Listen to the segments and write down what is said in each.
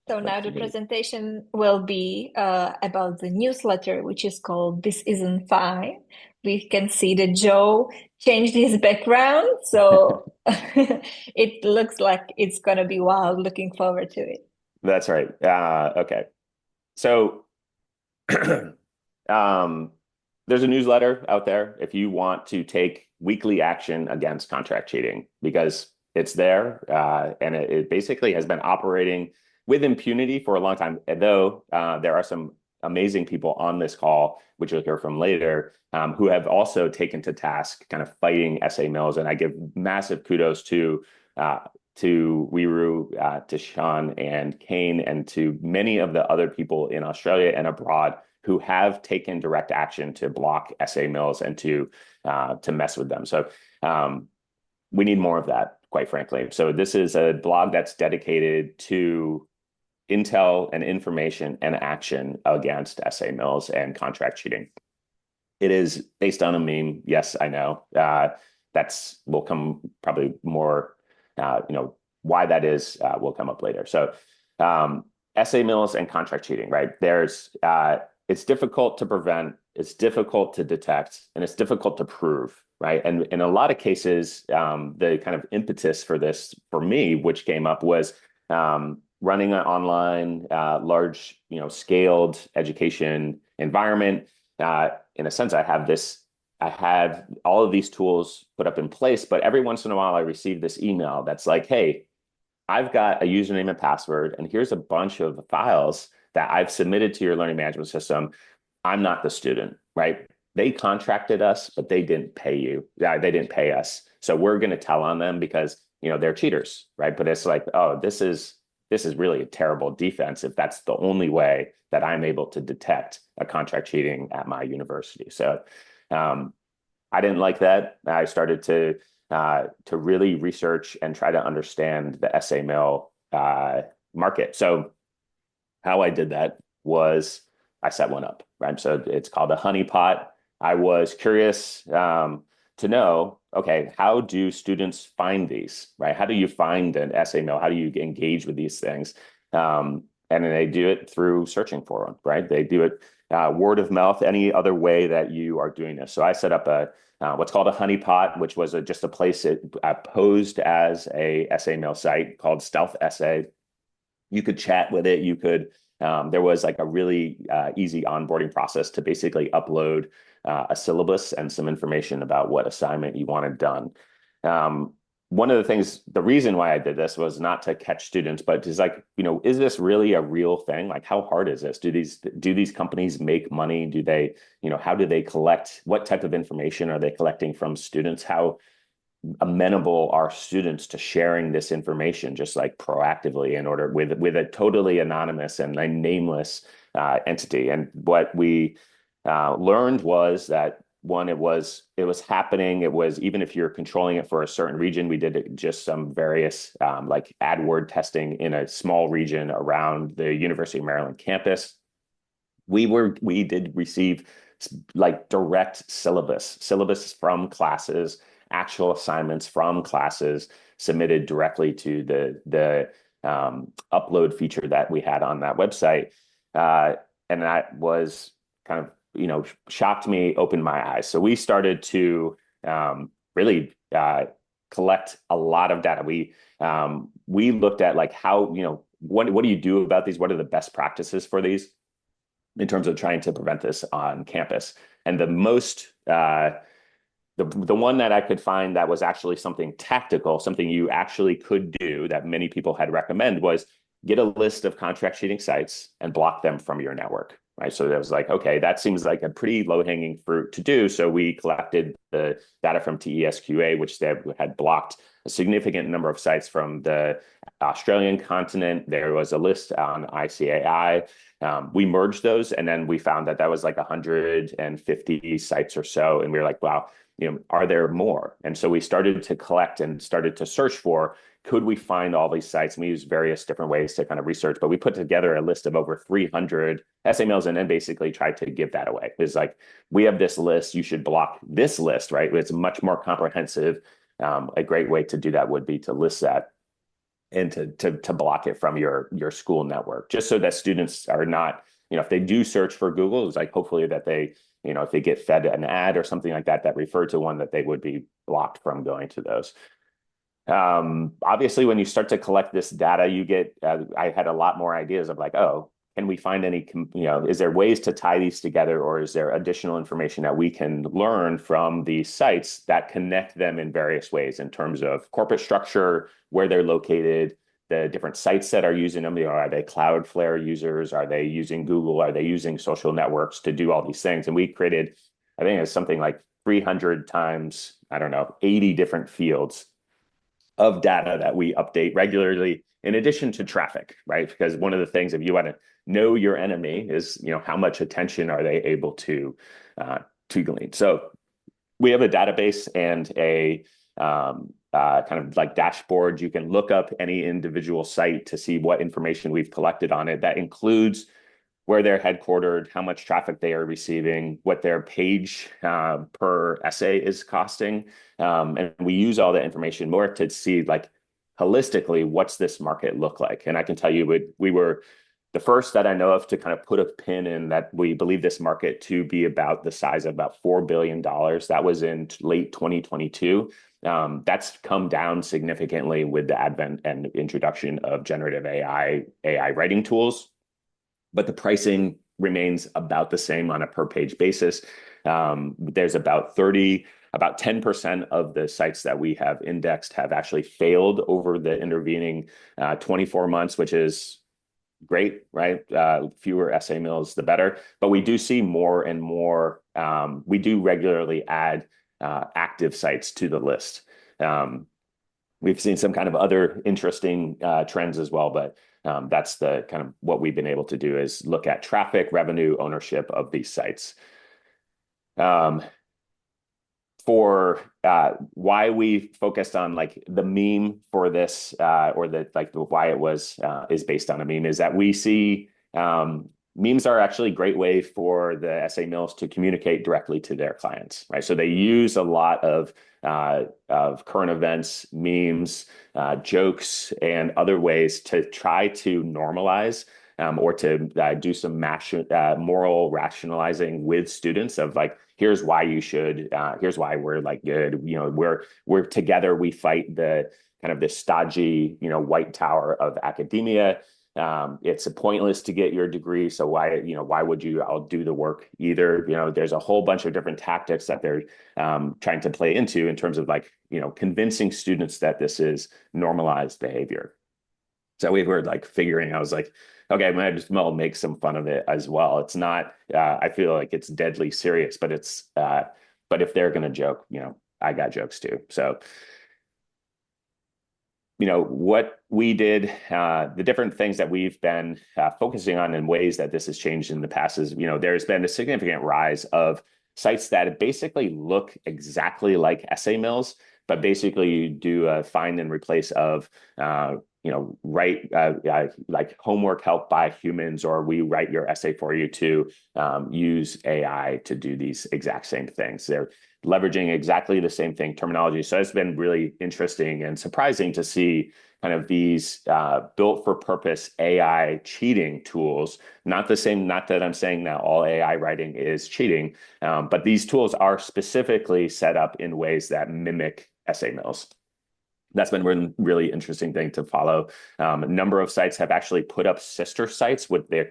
So Like now the me. presentation will be about the newsletter, which is called This Isn't Fine. We can see that Joe changed his background, so it looks like it's gonna be wild. Looking forward to it. That's right. Okay. So um, there's a newsletter out there if you want to take weekly action against contract cheating because it's there and it basically has been operating with impunity for a long time. Though there are some amazing people on this call, which you'll hear from later, who have also taken to task kind of fighting SA mills. And I give massive kudos uh, to Wiru, to Sean and Kane, and to many of the other people in Australia and abroad who have taken direct action to block SA mills and to mess with them. So we need more of that, quite frankly. So this is a blog that's dedicated to intel and information and action against SA mills and contract cheating. It is based on a meme. Yes, I know. That's will come probably more. Why that is will come up later. So SA mills and contract cheating, right? It's difficult to prevent, it's difficult to detect, and it's difficult to prove, right? And in a lot of cases, the kind of impetus for this, for me, which came up was running an online, large, scaled education environment. In a sense, I had all of these tools put up in place, but every once in a while I receive this email that's like, hey, I've got a username and password, and here's a bunch of files that I've submitted to your learning management system. I'm not the student, right? They contracted us, but they didn't pay you. Yeah, they didn't pay us. So we're going to tell on them because, they're cheaters, right? But it's like, oh, this is really a terrible defense if that's the only way that I'm able to detect a contract cheating at my university. So um, I didn't like that. I started to really research and try to understand the SA mail market. So how I did that was I set one up, right? So it's called a honeypot. I was curious to know, okay, how do students find these, right? How do you find an SA mail? How do you engage with these things? And then they do it through searching for them, right? They do it word of mouth, any other way that you are doing this. So I set up what's called a honeypot, which was just a place it posed as a SA mail site called Stealth SA. You could chat with it. There was like a really easy onboarding process to basically upload a syllabus and some information about what assignment you wanted done. Um, One of the things, the reason why I did this was not to catch students, but is like, is this really a real thing? Like, how hard is this? Do these companies make money? How do they collect? What type of information are they collecting from students? How amenable are students to sharing this information just like proactively in order with a totally anonymous and a nameless entity? And what we learned was that one, it was happening. It was, even if you're controlling it for a certain region, we did just some various like AdWord testing in a small region around the University of Maryland campus. We did receive like direct syllabus from classes, actual assignments from classes submitted directly to the upload feature that we had on that website. And that was kind of, shocked me, opened my eyes. So we started to really collect a lot of data. We looked at like how, what do you do about these? What are the best practices for these in terms of trying to prevent this on campus? And the one that I could find that was actually something tactical, something you actually could do that many people had recommended, was get a list of contract cheating sites and block them from your network, right? So that was like, okay, that seems like a pretty low-hanging fruit to do. So we collected the data from TESQA, which they had blocked a significant number of sites from the Australian continent. There was a list on ICAI. We merged those, and then we found that was like 150 sites or so. And we were like, wow, are there more? And so we started to collect and started to search for, could we find all these sites? And we used various different ways to kind of research, but we put together a list of over 300 SA mails and then basically tried to give that away. It's like, we have this list, you should block this list, right? It's much more comprehensive. A great way to do that would be to list that. and to block it from your school network, just so that students are not, if they do search for Google, it's like hopefully that they, if they get fed an ad or something like that that referred to one, that they would be blocked from going to those. Obviously, when you start to collect this data, you get, I had a lot more ideas of like, oh, can we find any, is there ways to tie these together, or is there additional information that we can learn from these sites that connect them in various ways in terms of corporate structure, where they're located, the different sites that are using them? Are they Cloudflare users? Are they using Google? Are they using social networks to do all these things? And we created, I think it's something like 300 times, I don't know, 80 different fields of data that we update regularly, in addition to traffic, right? Because one of the things, if you want to know your enemy, is how much attention are they able to glean. So we have a database and a kind of like dashboard. You can look up any individual site to see what information we've collected on it. That includes where they're headquartered, how much traffic they are receiving, what their page per essay is costing. And we use all that information more to see, like, holistically, what's this market look like? And I can tell you, we were the first that I know of to kind of put a pin in that we believe this market to be about the size of about $4 billion. That was in late 2022. That's come down significantly with the advent and introduction of generative AI writing tools, but the pricing remains about the same on a per page basis. There's about 10% of the sites that we have indexed have actually failed over the intervening 24 months, which is great, right? Fewer essay mills, the better. But we do see more and more. We do regularly add active sites to the list. We've seen some kind of other interesting trends as well, but that's the kind of what we've been able to do, is look at traffic, revenue, ownership of these sites. For why we focused on like the meme for this, or why it was is based on a meme, is that we see memes are actually a great way for the essay mills to communicate directly to their clients, right? So they use a lot of current events, memes, jokes, and other ways to try to normalize or to do some moral rationalizing with students of like, here's why you should, here's why we're like good, we're together, we fight the kind of this stodgy, white tower of academia. It's pointless to get your degree, so why would you all do the work either? There's a whole bunch of different tactics that they're trying to play into in terms of like, convincing students that this is normalized behavior. So we were like figuring, I was like, okay, I might as well make some fun of it as well. It's not, I feel like it's deadly serious, but but if they're going to joke, I got jokes too. So, what we did, the different things that we've been focusing on in ways that this has changed in the past is, there's been a significant rise of sites that basically look exactly like essay mills, but basically you do a find and replace of, write like homework help by humans, or we write your essay for you, to use AI to do these exact same things. They're leveraging exactly the same thing, terminology. So it's been really interesting and surprising to see kind of these built for purpose AI cheating tools. Not that I'm saying that all AI writing is cheating, but these tools are specifically set up in ways that mimic essay mills. That's been a really interesting thing to follow. A number of sites have actually put up sister sites with they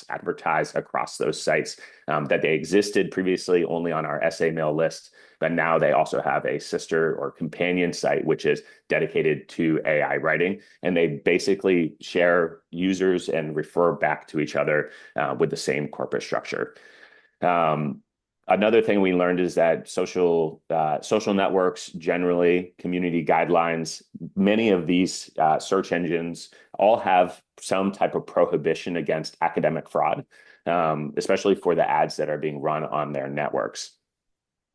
advertise across those sites, that they existed previously only on our essay mail list, but now they also have a sister or companion site which is dedicated to AI writing, and they basically share users and refer back to each other with the same corporate structure. Another thing we learned is that social networks, generally community guidelines, many of these search engines all have some type of prohibition against academic fraud, especially for the ads that are being run on their networks.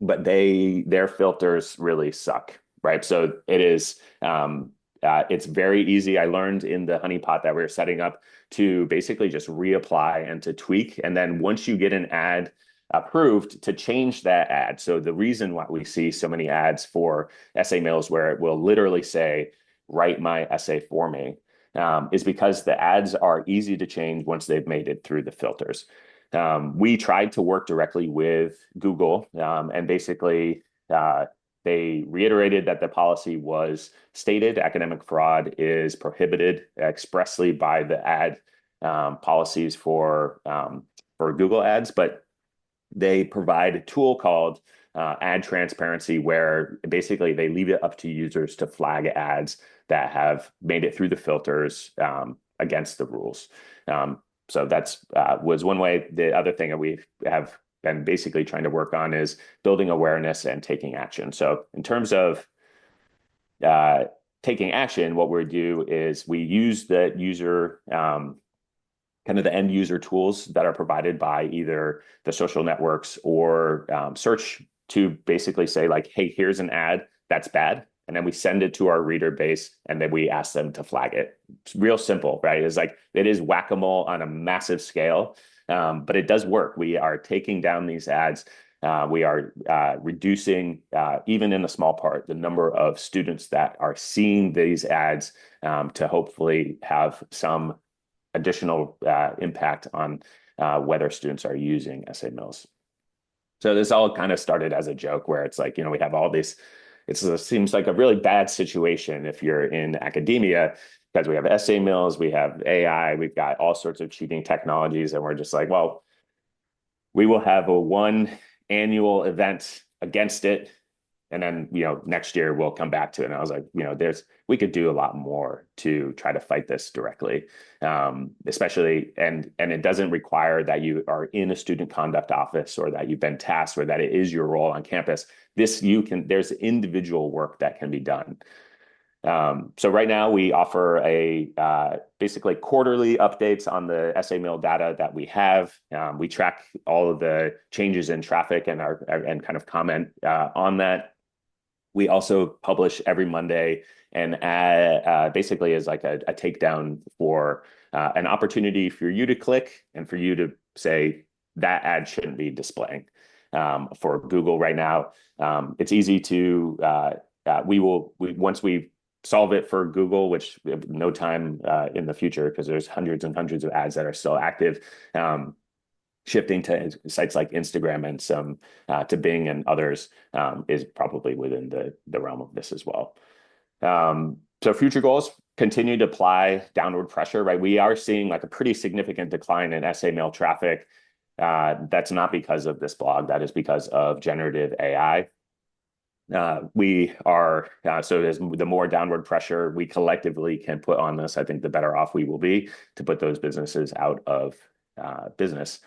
But their filters really suck, right? So it's very easy. I learned in the honeypot that we were setting up to basically just reapply and to tweak, and then once you get an ad approved, to change that ad. So the reason why we see so many ads for essay mails where it will literally say, write my essay for me, is because the ads are easy to change once they've made it through the filters. We tried to work directly with Google, and basically they reiterated that the policy was stated academic fraud is prohibited expressly by the ad policies for Google Ads, but they provide a tool called ad transparency, where basically they leave it up to users to flag ads that have made it through the filters against the rules. So that's was one way. The other thing that we have been basically trying to work on is building awareness and taking action. So in terms of uh, taking action, what we do is we use the user kind of the end user tools that are provided by either the social networks or search to basically say like, hey, here's an ad that's bad. And then we send it to our reader base and then we ask them to flag it. It's real simple, right? It's like, it is whack-a-mole on a massive scale, but it does work. We are taking down these ads. We are reducing, even in a small part, the number of students that are seeing these ads to hopefully have some additional impact on whether students are using essay mills. So this all kind of started as a joke where it's like, we have all this, it seems like a really bad situation if you're in academia, because we have essay mills, we have AI, we've got all sorts of cheating technologies, and we're just like, well, we will have a one annual event against it, and then next year we'll come back to it. And I was like, we could do a lot more to try to fight this directly, especially and it doesn't require that you are in a student conduct office or that you've been tasked or that it is your role on campus. There's individual work that can be done. So right now we offer basically quarterly updates on the essay mill data that we have. We track all of the changes in traffic and kind of comment on that. We also publish every Monday and basically is like a takedown for an opportunity for you to click and for you to say that ad shouldn't be displaying. For Google right now, it's easy to once we solve it for Google, which we have no time in the future because there's hundreds and hundreds of ads that are still active. Shifting to sites like Instagram and some to Bing and others is probably within the realm of this as well. So future goals, continue to apply downward pressure, right? We are seeing like a pretty significant decline in essay mail traffic. That's not because of this blog, that is because of generative AI. We are so as the more downward pressure we collectively can put on this, I think the better off we will be to put those businesses out of business.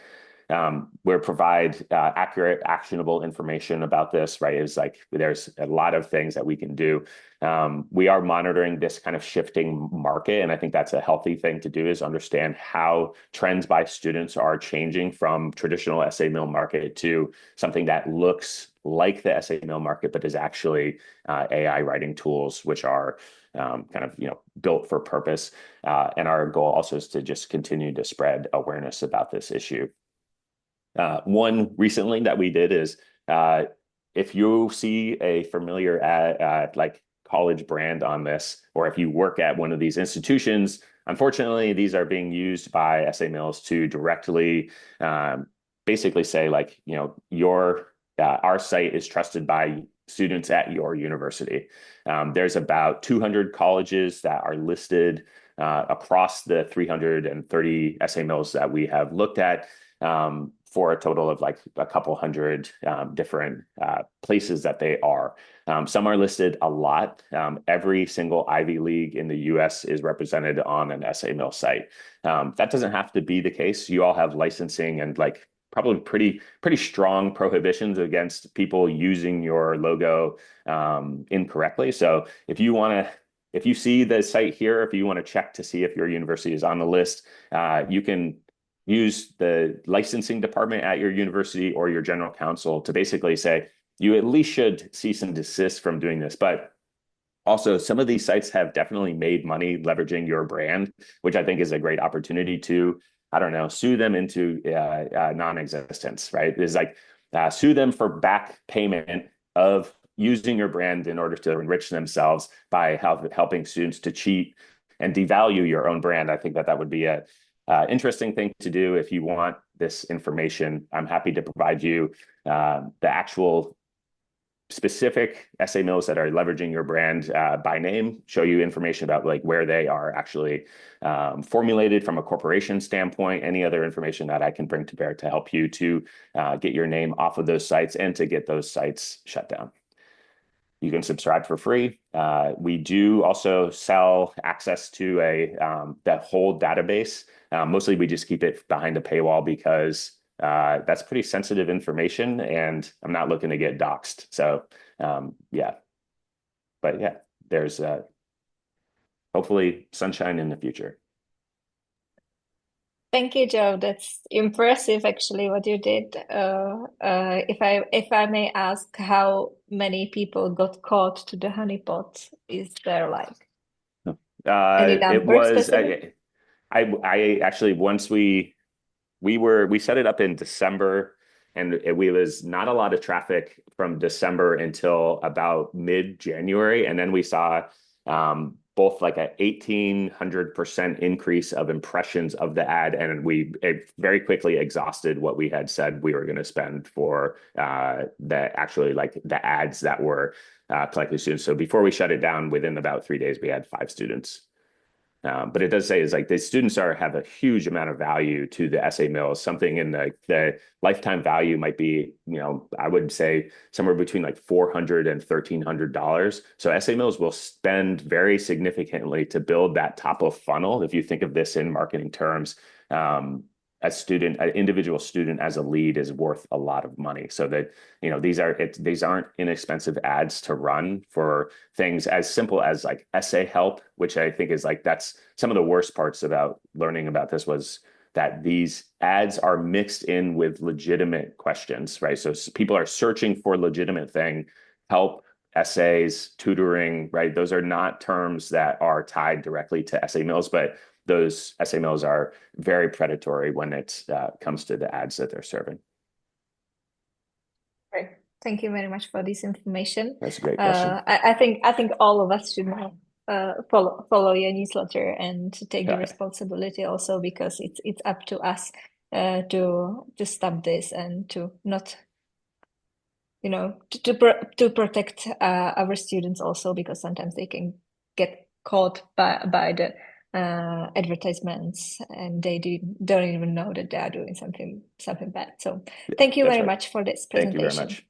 We provide accurate, actionable information about this, right? Is like there's a lot of things that we can do. We are monitoring this kind of shifting market, and I think that's a healthy thing to do, is understand how trends by students are changing from traditional essay mill market to something that looks like the essay mill market, but is actually AI writing tools, which are kind of built for purpose. And our goal also is to just continue to spread awareness about this issue. One recently that we did is if you see a familiar ad, like college brand on this, or if you work at one of these institutions, unfortunately, these are being used by essay mills to directly basically say like, our site is trusted by students at your university. There's about 200 colleges that are listed across the 330 essay mills that we have looked at, for a total of like a couple hundred different places that they are. Some are listed a lot. Every single Ivy League in the US is represented on an essay mill site. That doesn't have to be the case. You all have licensing and like probably pretty strong prohibitions against people using your logo incorrectly. So if you see the site here, if you want to check to see if your university is on the list, you can use the licensing department at your university or your general counsel to basically say, you at least should cease and desist from doing this. But also, some of these sites have definitely made money leveraging your brand, which I think is a great opportunity to, I don't know, sue them into non-existence, right? It's like sue them for back payment of using your brand in order to enrich themselves by helping students to cheat and devalue your own brand. I think that that would be a interesting thing to do. If you want this information, I'm happy to provide you the actual specific essay mills that are leveraging your brand by name, show you information about like where they are actually formulated from a corporation standpoint, any other information that I can bring to bear to help you to get your name off of those sites and to get those sites shut down. You can subscribe for free. We do also sell access to that whole database. Mostly we just keep it behind a paywall because that's pretty sensitive information and I'm not looking to get doxxed. So yeah, but yeah, there's hopefully sunshine in the future. Thank you, Joe. That's impressive, actually, what you did. If I may ask, how many people got caught to the honeypot? Is there like any It number was specific? I actually once we set it up in December, and it was not a lot of traffic from December until about mid-January, and then we saw both like a 1,800% increase of impressions of the ad, and it very quickly exhausted what we had said we were going to spend for the actually like the ads that were collecting students. So before we shut it down, within about 3 days, we had 5 students. But it does say is like the students have a huge amount of value to the essay mills. Something in the lifetime value might be, I would say somewhere between like $400 and $1,300. So essay mills will spend very significantly to build that top of funnel. If you think of this in marketing terms, an individual student as a lead is worth a lot of money. So that, these aren't inexpensive ads to run for things as simple as like essay help, which I think is like, that's some of the worst parts about learning about this was that these ads are mixed in with legitimate questions, right? So people are searching for legitimate thing, help, essays, tutoring, right? Those are not terms that are tied directly to essay mills, but those essay mills are very predatory when it comes to the ads that they're serving. Great. Thank you very much for this information. That's a great question. I think all of us should now follow your newsletter and to take the responsibility also because it's up to us to stop this and to not to protect our students also because sometimes they can get caught by the advertisements and don't even know that they are doing something bad. So thank you That's very right. much for this Thank you very presentation. much.